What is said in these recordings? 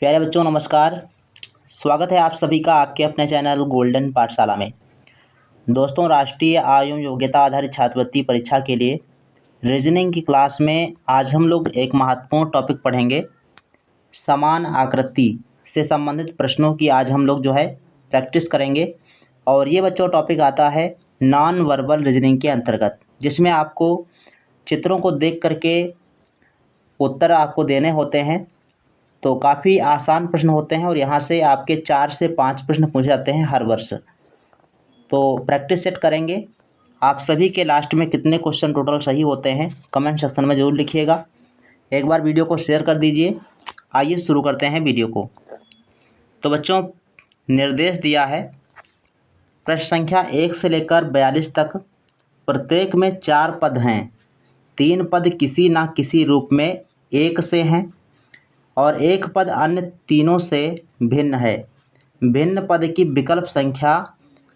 प्यारे बच्चों नमस्कार। स्वागत है आप सभी का आपके अपने चैनल गोल्डन पाठशाला में। दोस्तों, राष्ट्रीय आय योग्यता आधारित छात्रवृत्ति परीक्षा के लिए रीजनिंग की क्लास में आज हम लोग एक महत्वपूर्ण टॉपिक पढ़ेंगे। समान आकृति से संबंधित प्रश्नों की आज हम लोग प्रैक्टिस करेंगे। और ये बच्चों टॉपिक आता है नॉन वर्बल रीजनिंग के अंतर्गत, जिसमें आपको चित्रों को देख करके उत्तर आपको देने होते हैं। तो काफ़ी आसान प्रश्न होते हैं और यहाँ से आपके 4 से 5 प्रश्न पूछे जाते हैं हर वर्ष। तो प्रैक्टिस सेट करेंगे। आप सभी के लास्ट में कितने क्वेश्चन टोटल सही होते हैं कमेंट सेक्शन में ज़रूर लिखिएगा। एक बार वीडियो को शेयर कर दीजिए। आइए शुरू करते हैं वीडियो को। तो बच्चों, निर्देश दिया है प्रश्न संख्या 1 से लेकर 42 तक। प्रत्येक में 4 पद हैं। 3 पद किसी न किसी रूप में एक से हैं और एक पद अन्य तीनों से भिन्न है। भिन्न पद की विकल्प संख्या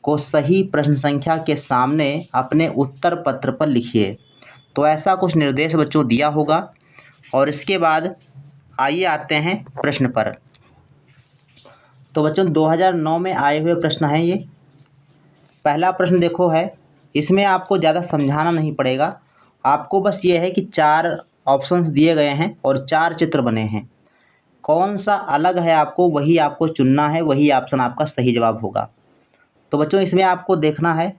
को सही प्रश्न संख्या के सामने अपने उत्तर पत्र पर लिखिए। तो ऐसा कुछ निर्देश बच्चों दिया होगा। और इसके बाद आइए आते हैं प्रश्न पर। तो बच्चों 2009 में आए हुए प्रश्न हैं ये। पहला प्रश्न देखो है, इसमें आपको ज़्यादा समझाना नहीं पड़ेगा। आपको बस ये है कि 4 ऑप्शंस दिए गए हैं और 4 चित्र बने हैं। कौन सा अलग है आपको वही आपको चुनना है, वही ऑप्शन आपका सही जवाब होगा। तो बच्चों इसमें आपको देखना है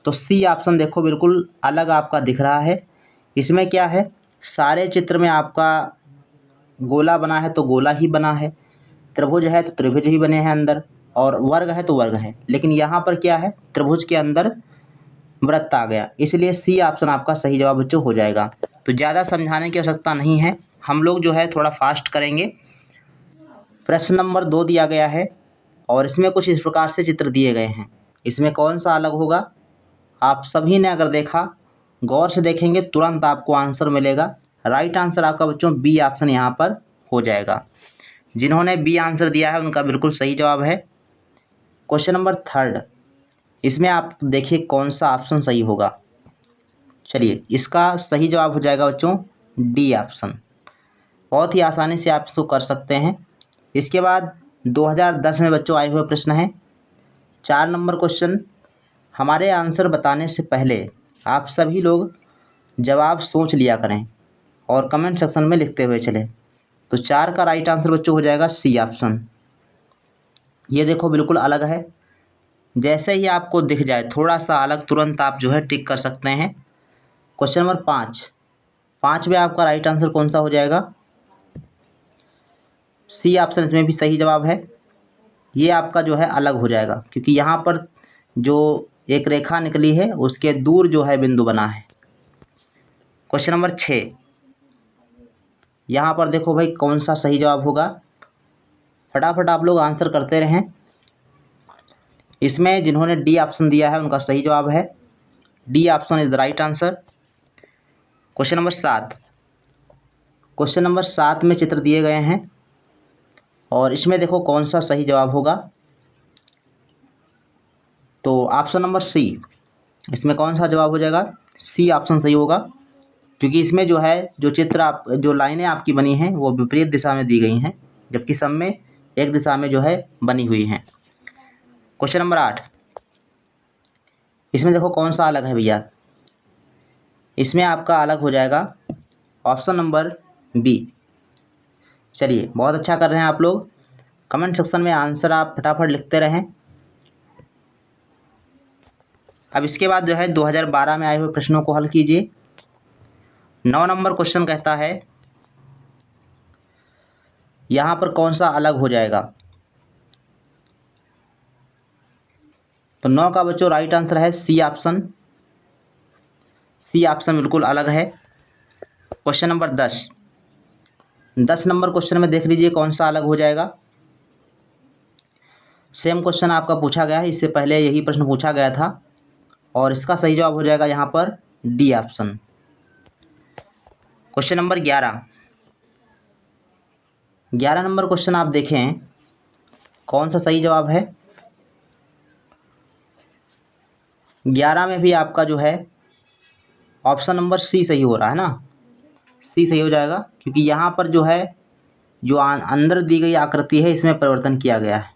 तो सी ऑप्शन देखो बिल्कुल अलग आपका दिख रहा है। इसमें क्या है, सारे चित्र में आपका गोला बना है तो गोला ही बना है, त्रिभुज है तो त्रिभुज ही बने हैं अंदर, और वर्ग है तो वर्ग है। लेकिन यहाँ पर क्या है, त्रिभुज के अंदर वृत्त आ गया, इसलिए सी ऑप्शन आपका सही जवाब बच्चों हो जाएगा। तो ज़्यादा समझाने की आवश्यकता नहीं है, हम लोग थोड़ा फास्ट करेंगे। प्रश्न नंबर 2 दिया गया है और इसमें कुछ इस प्रकार से चित्र दिए गए हैं। इसमें कौन सा अलग होगा, आप सभी ने अगर देखा, गौर से देखेंगे तुरंत आपको आंसर मिलेगा। राइट आंसर आपका बच्चों बी ऑप्शन यहाँ पर हो जाएगा। जिन्होंने बी आंसर दिया है उनका बिल्कुल सही जवाब है। क्वेश्चन नंबर 3, इसमें आप देखिए कौन सा ऑप्शन सही होगा। चलिए, इसका सही जवाब हो जाएगा बच्चों डी ऑप्शन। बहुत ही आसानी से आप इसको कर सकते हैं। इसके बाद 2010 में बच्चों आए हुए प्रश्न हैं। 4 नंबर क्वेश्चन। हमारे आंसर बताने से पहले आप सभी लोग जवाब सोच लिया करें और कमेंट सेक्शन में लिखते हुए चलें। तो 4 का राइट आंसर बच्चों हो जाएगा सी ऑप्शन। ये देखो बिल्कुल अलग है। जैसे ही आपको दिख जाए थोड़ा सा अलग, तुरंत आप टिक कर सकते हैं। क्वेश्चन नंबर 5 में आपका राइट आंसर कौन सा हो जाएगा, सी ऑप्शन इसमें भी सही जवाब है। ये आपका अलग हो जाएगा क्योंकि यहाँ पर जो एक रेखा निकली है उसके दूर बिंदु बना है। क्वेश्चन नंबर 6, यहाँ पर देखो भाई कौन सा सही जवाब होगा। फटाफट आप लोग आंसर करते रहें। इसमें जिन्होंने डी ऑप्शन दिया है उनका सही जवाब है, D option is the right answer. Question number 7 में चित्र दिए गए हैं और इसमें देखो कौन सा सही जवाब होगा। तो ऑप्शन नंबर सी, इसमें कौन सा जवाब हो जाएगा, सी ऑप्शन सही होगा क्योंकि इसमें जो चित्र आप जो लाइनें आपकी बनी हैं वो विपरीत दिशा में दी गई हैं, जबकि सब में एक दिशा में बनी हुई हैं। क्वेश्चन नंबर 8, इसमें देखो कौन सा अलग है भैया। इसमें आपका अलग हो जाएगा ऑप्शन नंबर बी। चलिए, बहुत अच्छा कर रहे हैं आप लोग। कमेंट सेक्शन में आंसर आप फटाफट लिखते रहें। अब इसके बाद 2012 में आए हुए प्रश्नों को हल कीजिए। 9 नंबर क्वेश्चन कहता है यहाँ पर कौन सा अलग हो जाएगा। तो 9 का बच्चों राइट आंसर है सी ऑप्शन। सी ऑप्शन बिल्कुल अलग है। क्वेश्चन नंबर 10 नंबर क्वेश्चन में देख लीजिए कौन सा अलग हो जाएगा। सेम क्वेश्चन आपका पूछा गया है, इससे पहले यही प्रश्न पूछा गया था और इसका सही जवाब हो जाएगा यहाँ पर D option. Question number 11 number question आप देखें कौन सा सही जवाब है। 11 में भी आपका ऑप्शन नंबर सी सही हो रहा है ना, सी सही हो जाएगा क्योंकि यहाँ पर जो अंदर दी गई आकृति है इसमें परिवर्तन किया गया है।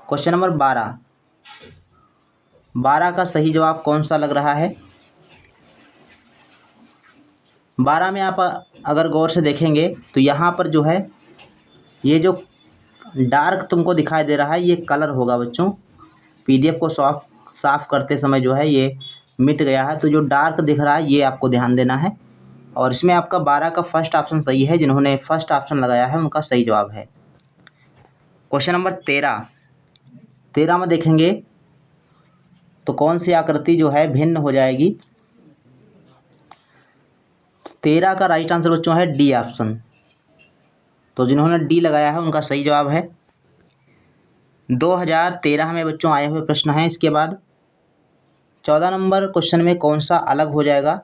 क्वेश्चन नंबर 12 का सही जवाब कौन सा लग रहा है? 12 में आप अगर गौर से देखेंगे तो यहाँ पर जो है ये जो डार्क तुमको दिखाई दे रहा है ये कलर होगा बच्चों। पीडीएफ को साफ करते समय जो है ये मिट गया है, तो जो डार्क दिख रहा है ये आपको ध्यान देना है। और इसमें आपका 12 का फर्स्ट ऑप्शन सही है। जिन्होंने फर्स्ट ऑप्शन लगाया है उनका सही जवाब है। क्वेश्चन नंबर 13 में देखेंगे तो कौन सी आकृति जो है भिन्न हो जाएगी? 13 का राइट आंसर बच्चों है डी ऑप्शन। तो जिन्होंने डी लगाया है उनका सही जवाब है। 2013 में बच्चों आए हुए प्रश्न हैं। इसके बाद 14 नंबर क्वेश्चन में कौन सा अलग हो जाएगा?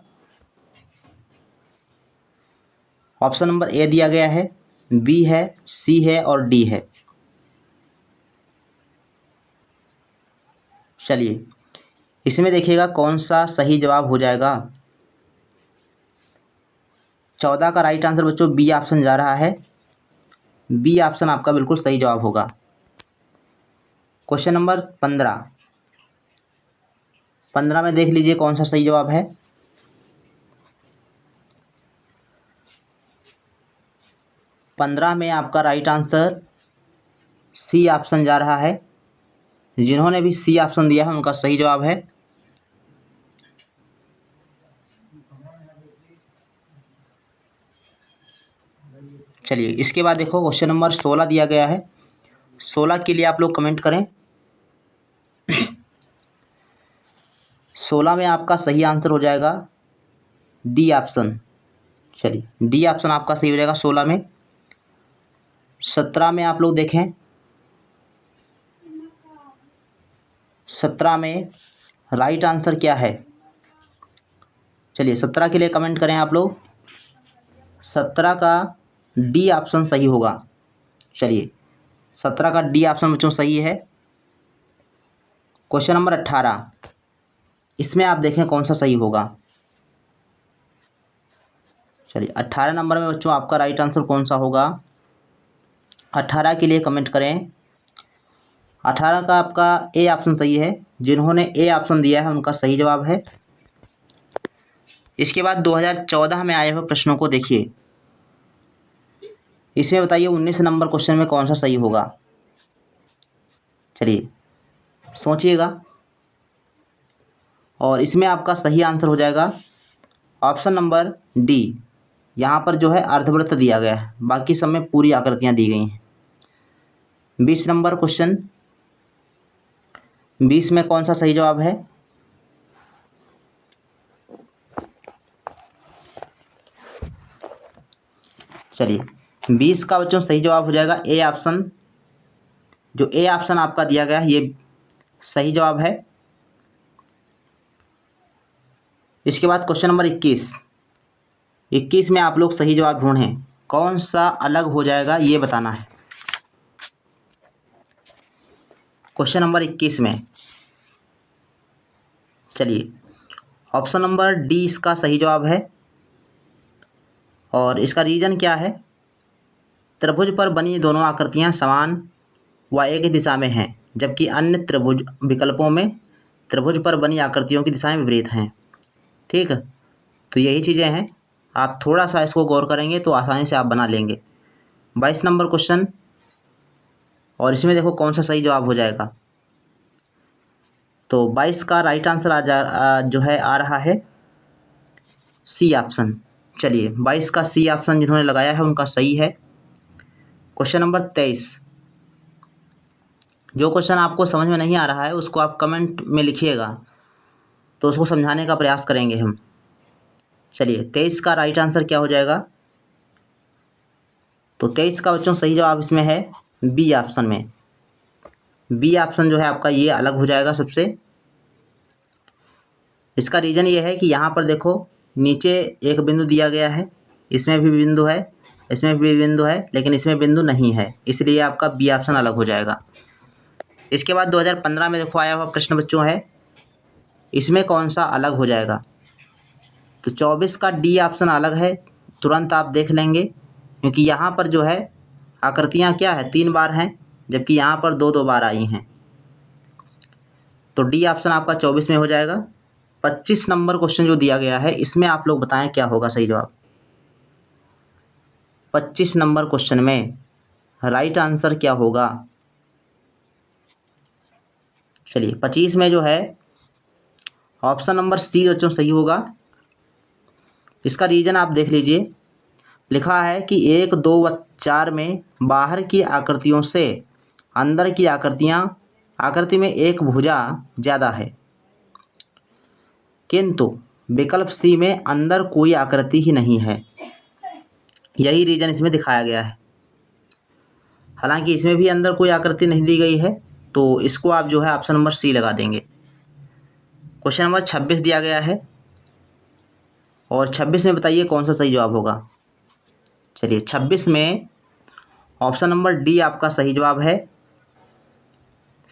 ऑप्शन नंबर ए दिया गया है, बी है, सी है और डी है। चलिए इसमें देखिएगा कौन सा सही जवाब हो जाएगा। 14 का राइट आंसर बच्चों बी ऑप्शन जा रहा है। बी ऑप्शन आपका बिल्कुल सही जवाब होगा। क्वेश्चन नंबर 15 में देख लीजिए कौन सा सही जवाब है। 15 में आपका राइट आंसर सी ऑप्शन जा रहा है। जिन्होंने भी सी ऑप्शन दिया है उनका सही जवाब है। चलिए इसके बाद देखो क्वेश्चन नंबर 16 दिया गया है। 16 के लिए आप लोग कमेंट करें। 16 में आपका सही आंसर हो जाएगा डी ऑप्शन। चलिए डी ऑप्शन आपका सही हो जाएगा 16 में। 17 में आप लोग देखें, 17 में राइट आंसर क्या है? चलिए 17 के लिए कमेंट करें आप लोग। 17 का डी ऑप्शन सही होगा। चलिए 17 का डी ऑप्शन बच्चों सही है। क्वेश्चन नंबर 18, इसमें आप देखें कौन सा सही होगा। चलिए 18 नंबर में बच्चों आपका राइट आंसर कौन सा होगा? 18 के लिए कमेंट करें। 18 का आपका ए ऑप्शन सही है। जिन्होंने ए ऑप्शन दिया है उनका सही जवाब है। इसके बाद 2014 में आए हुए प्रश्नों को देखिए। इसमें बताइए 19 नंबर क्वेश्चन में कौन सा सही होगा। चलिए सोचिएगा। और इसमें आपका सही आंसर हो जाएगा ऑप्शन नंबर डी। यहाँ पर जो है अर्धवृत्त दिया गया है, बाकी सब में पूरी आकृतियाँ दी गई हैं। 20 नंबर क्वेश्चन, 20 में कौन सा सही जवाब है? चलिए 20 का बच्चों सही जवाब हो जाएगा ए ऑप्शन। जो ए ऑप्शन आपका दिया गया है ये सही जवाब है। इसके बाद क्वेश्चन नंबर 21 में आप लोग सही जवाब ढूंढें। कौन सा अलग हो जाएगा ये बताना है। क्वेश्चन नंबर 21 में चलिए ऑप्शन नंबर डी इसका सही जवाब है। और इसका रीज़न क्या है? त्रिभुज पर बनी दोनों आकृतियां समान व एक ही दिशा में हैं, जबकि अन्य त्रिभुज विकल्पों में त्रिभुज पर बनी आकृतियों की दिशाएं विपरीत हैं। ठीक, तो यही चीज़ें हैं। आप थोड़ा सा इसको गौर करेंगे तो आसानी से आप बना लेंगे। 22 नंबर क्वेश्चन, और इसमें देखो कौन सा सही जवाब हो जाएगा। तो 22 का राइट आंसर जो है आ रहा है सी ऑप्शन। चलिए 22 का सी ऑप्शन जिन्होंने लगाया है उनका सही है। क्वेश्चन नंबर 23, जो क्वेश्चन आपको समझ में नहीं आ रहा है उसको आप कमेंट में लिखिएगा, तो उसको समझाने का प्रयास करेंगे हम। चलिए 23 का राइट आंसर क्या हो जाएगा? तो 23 का बच्चों सही जवाब इसमें है बी ऑप्शन में। बी ऑप्शन जो है आपका ये अलग हो जाएगा सबसे। इसका रीज़न ये है कि यहाँ पर देखो नीचे एक बिंदु दिया गया है, इसमें भी बिंदु है, इसमें भी बिंदु है, लेकिन इसमें बिंदु नहीं है, इसलिए आपका बी ऑप्शन अलग हो जाएगा। इसके बाद 2015 में देखो आया हुआ प्रश्न बच्चों है, इसमें कौन सा अलग हो जाएगा। तो 24 का डी ऑप्शन अलग है, तुरंत आप देख लेंगे। क्योंकि यहाँ पर जो है आकृतियाँ क्या है 3 बार हैं, जबकि यहाँ पर 2-2 बार आई हैं। तो डी ऑप्शन आपका 24 में हो जाएगा। 25 नंबर क्वेश्चन जो दिया गया है इसमें आप लोग बताएं क्या होगा सही जवाब। 25 नंबर क्वेश्चन में राइट आंसर क्या होगा। चलिए 25 में जो है ऑप्शन नंबर सी बच्चों सही होगा। इसका रीजन आप देख लीजिए, लिखा है कि 1, 2 व 4 में बाहर की आकृतियों से अंदर की आकृति में एक भुजा ज़्यादा है, किंतु विकल्प सी में अंदर कोई आकृति ही नहीं है। यही रीजन इसमें दिखाया गया है। हालांकि इसमें भी अंदर कोई आकृति नहीं दी गई है, तो इसको आप जो है ऑप्शन नंबर सी लगा देंगे। क्वेश्चन नंबर 26 दिया गया है और 26 में बताइए कौन सा सही जवाब होगा। चलिए 26 में ऑप्शन नंबर डी आपका सही जवाब है।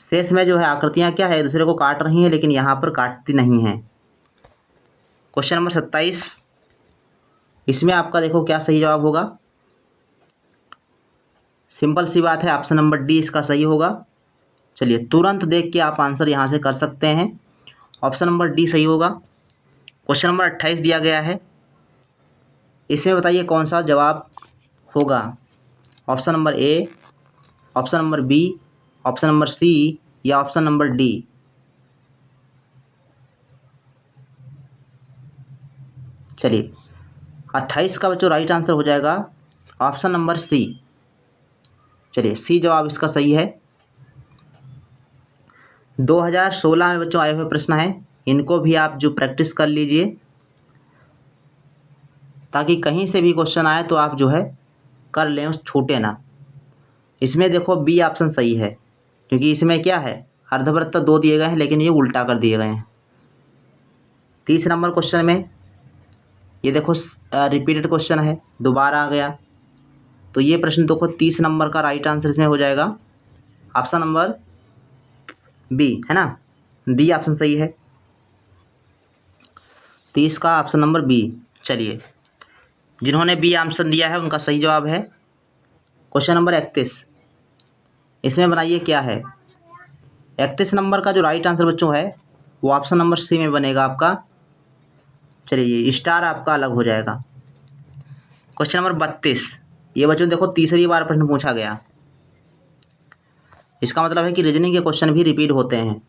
शेष में जो है आकृतियाँ क्या है एक दूसरे को काट रही हैं, लेकिन यहाँ पर काटती नहीं हैं। क्वेश्चन नंबर 27, इसमें आपका देखो क्या सही जवाब होगा। सिंपल सी बात है, ऑप्शन नंबर डी इसका सही होगा। चलिए तुरंत देख के आप आंसर यहाँ से कर सकते हैं, ऑप्शन नंबर डी सही होगा। क्वेश्चन नंबर 28 दिया गया है, इसमें बताइए कौन सा जवाब होगा। Option number A, option number B, option number C या ऑप्शन नंबर डी। चलिए 28 का बच्चों राइट आंसर हो जाएगा ऑप्शन नंबर सी। चलिए सी जवाब इसका सही है। 2016 में बच्चों आए हुए प्रश्न हैं, इनको भी आप जो प्रैक्टिस कर लीजिए, ताकि कहीं से भी क्वेश्चन आए तो आप जो है कर लें, उस छूटे ना। इसमें देखो बी ऑप्शन सही है, क्योंकि इसमें क्या है अर्धवृत्त 2 दिए गए हैं, लेकिन ये उल्टा कर दिए गए हैं। 30 नंबर क्वेश्चन में ये देखो रिपीटेड क्वेश्चन है, दोबारा आ गया, तो ये प्रश्न देखो 30 नंबर का राइट आंसर इसमें हो जाएगा ऑप्शन नंबर बी, है ना। बी ऑप्शन सही है, 30 का ऑप्शन नंबर बी। चलिए जिन्होंने बी ऑप्शन दिया है उनका सही जवाब है। क्वेश्चन नंबर 31, इसमें बनाइए क्या है। 31 नंबर का जो राइट आंसर बच्चों है वो ऑप्शन नंबर सी में बनेगा आपका। चलिए ये स्टार आपका अलग हो जाएगा। क्वेश्चन नंबर 32, ये बच्चों देखो तीसरी बार प्रश्न पूछा गया, इसका मतलब है कि रीजनिंग के क्वेश्चन भी रिपीट होते हैं,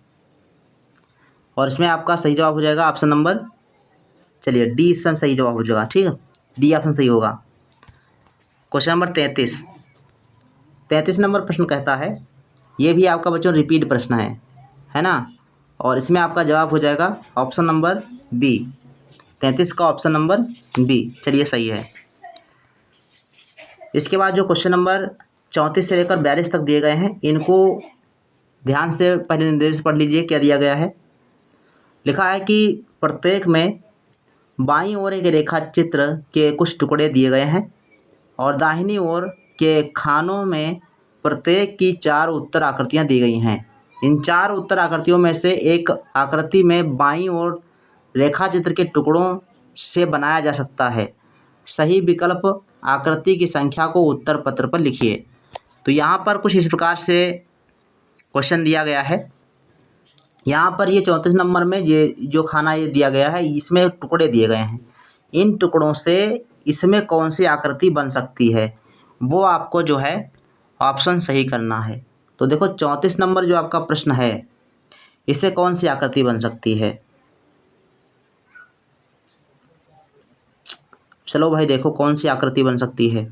और इसमें आपका सही जवाब हो जाएगा ऑप्शन नंबर, चलिए डी इसमें सही जवाब हो जाएगा, ठीक है, डी ऑप्शन सही होगा। क्वेश्चन नंबर 33 नंबर प्रश्न कहता है, ये भी आपका बच्चों रिपीट प्रश्न है ना, और इसमें आपका जवाब हो जाएगा ऑप्शन नंबर बी। 33 का ऑप्शन नंबर बी, चलिए सही है। इसके बाद जो क्वेश्चन नंबर 34 से लेकर 42 तक दिए गए हैं, इनको ध्यान से पहले निर्देश पढ़ लीजिए क्या दिया गया है। लिखा है कि प्रत्येक में बाईं ओर एक रेखा चित्र के कुछ टुकड़े दिए गए हैं और दाहिनी ओर के खानों में प्रत्येक की 4 उत्तर आकृतियाँ दी गई हैं। इन 4 उत्तर आकृतियों में से एक आकृति में बाईं ओर रेखा चित्र के टुकड़ों से बनाया जा सकता है। सही विकल्प आकृति की संख्या को उत्तर पत्र पर लिखिए। तो यहाँ पर कुछ इस प्रकार से क्वेश्चन दिया गया है। यहाँ पर ये 34 नंबर में ये जो खाना ये दिया गया है, इसमें टुकड़े दिए गए हैं। इन टुकड़ों से इसमें कौन सी आकृति बन सकती है, वो आपको जो है ऑप्शन सही करना है। तो देखो 34 नंबर जो आपका प्रश्न है, इससे कौन सी आकृति बन सकती है। चलो भाई देखो कौन सी आकृति बन सकती है।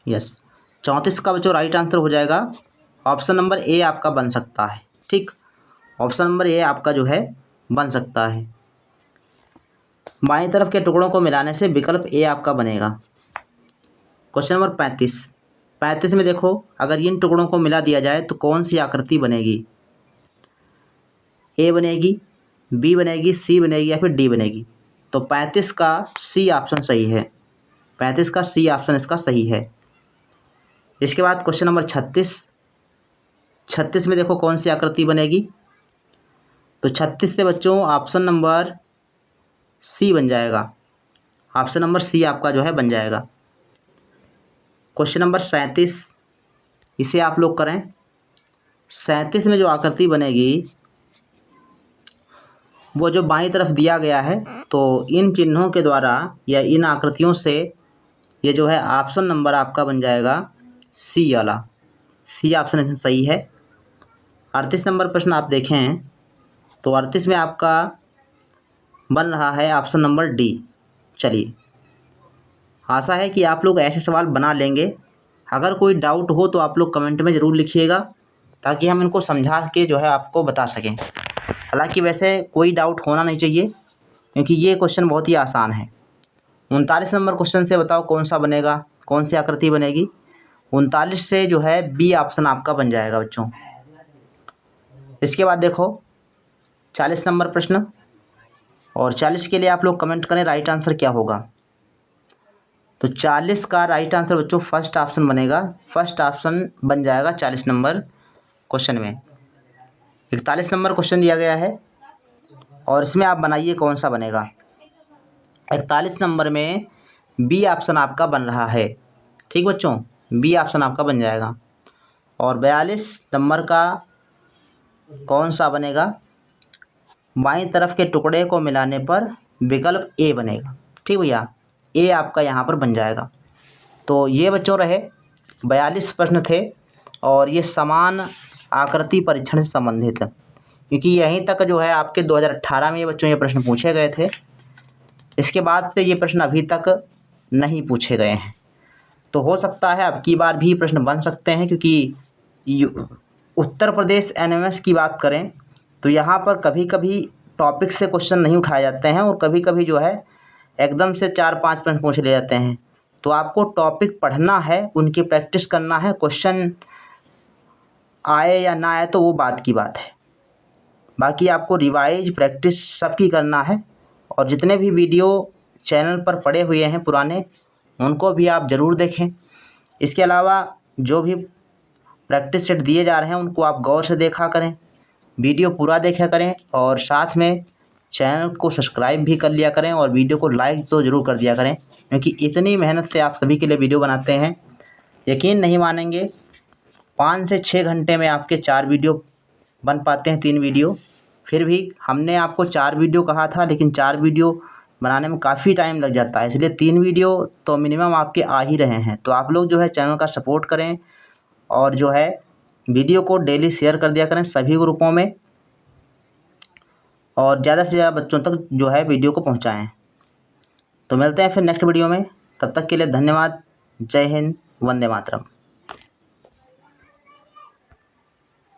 यस, 34 का बच्चों राइट आंसर हो जाएगा ऑप्शन नंबर ए आपका बन सकता है, ठीक, ऑप्शन नंबर ए आपका जो है बन सकता है। बाएं तरफ के टुकड़ों को मिलाने से विकल्प ए आपका बनेगा। क्वेश्चन नंबर 35 में देखो, अगर इन टुकड़ों को मिला दिया जाए तो कौन सी आकृति बनेगी। ए बनेगी, बी बनेगी, सी बनेगी या फिर डी बनेगी। तो 35 का सी ऑप्शन सही है, 35 का सी ऑप्शन इसका सही है। इसके बाद क्वेश्चन नंबर 36 में देखो कौन सी आकृति बनेगी। तो 36 से बच्चों ऑप्शन नंबर सी बन जाएगा। ऑप्शन नंबर सी आपका जो है बन जाएगा। क्वेश्चन नंबर 37, इसे आप लोग करें। 37 में जो आकृति बनेगी वो जो बाईं तरफ दिया गया है, तो इन चिन्हों के द्वारा या इन आकृतियों से ये जो है ऑप्शन नंबर आपका बन जाएगा सी वाला। सी ऑप्शन सही है। 38 नंबर प्रश्न आप देखें तो 38 में आपका बन रहा है ऑप्शन नंबर डी। चलिए, आशा है कि आप लोग ऐसे सवाल बना लेंगे। अगर कोई डाउट हो तो आप लोग कमेंट में ज़रूर लिखिएगा, ताकि हम इनको समझा के जो है आपको बता सकें। हालांकि वैसे कोई डाउट होना नहीं चाहिए, क्योंकि ये क्वेश्चन बहुत ही आसान है। 39 नंबर क्वेश्चन से बताओ कौन सा बनेगा, कौन सी आकृति बनेगी। 39 से जो है बी ऑप्शन आपका बन जाएगा बच्चों। इसके बाद देखो 40 नंबर प्रश्न, और 40 के लिए आप लोग कमेंट करें राइट आंसर क्या होगा। तो 40 का राइट आंसर बच्चों फर्स्ट ऑप्शन बनेगा। फर्स्ट ऑप्शन बन जाएगा 40 नंबर क्वेश्चन में। 41 नंबर क्वेश्चन दिया गया है, और इसमें आप बनाइए कौन सा बनेगा। 41 नंबर में बी ऑप्शन आपका बन रहा है। ठीक बच्चों, बी ऑप्शन आपका बन जाएगा। और 42 नंबर का कौन सा बनेगा, बाईं तरफ के टुकड़े को मिलाने पर विकल्प ए बनेगा। ठीक भैया, ए आपका यहाँ पर बन जाएगा। तो ये बच्चों रहे 42 प्रश्न थे, और ये समान आकृति परीक्षण से संबंधित, क्योंकि यहीं तक जो है आपके 2018 में ये बच्चों ये प्रश्न पूछे गए थे। इसके बाद से ये प्रश्न अभी तक नहीं पूछे गए हैं। तो हो सकता है अब की बार भी प्रश्न बन सकते हैं, क्योंकि उत्तर प्रदेश एनएमएस की बात करें तो यहाँ पर कभी कभी टॉपिक से क्वेश्चन नहीं उठाए जाते हैं, और कभी कभी जो है एकदम से 4-5 प्रश्न पूछ ले जाते हैं। तो आपको टॉपिक पढ़ना है, उनकी प्रैक्टिस करना है। क्वेश्चन आए या ना आए तो वो बात की बात है, बाकी आपको रिवाइज प्रैक्टिस सबकी करना है। और जितने भी वीडियो चैनल पर पड़े हुए हैं पुराने, उनको भी आप ज़रूर देखें। इसके अलावा जो भी प्रैक्टिस सेट दिए जा रहे हैं उनको आप गौर से देखा करें, वीडियो पूरा देखा करें, और साथ में चैनल को सब्सक्राइब भी कर लिया करें, और वीडियो को लाइक तो ज़रूर कर दिया करें, क्योंकि इतनी मेहनत से आप सभी के लिए वीडियो बनाते हैं। यकीन नहीं मानेंगे, 5 से 6 घंटे में आपके 4 वीडियो बन पाते हैं, 3 वीडियो। फिर भी हमने आपको 4 वीडियो कहा था, लेकिन 4 वीडियो बनाने में काफ़ी टाइम लग जाता है, इसलिए 3 वीडियो तो मिनिमम आपके आ ही रहे हैं। तो आप लोग जो है चैनल का सपोर्ट करें, और जो है वीडियो को डेली शेयर कर दिया करें सभी ग्रुपों में, और ज़्यादा से ज़्यादा बच्चों तक जो है वीडियो को पहुंचाएं। तो मिलते हैं फिर नेक्स्ट वीडियो में, तब तक के लिए धन्यवाद। जय हिंद, वंदे मातरम।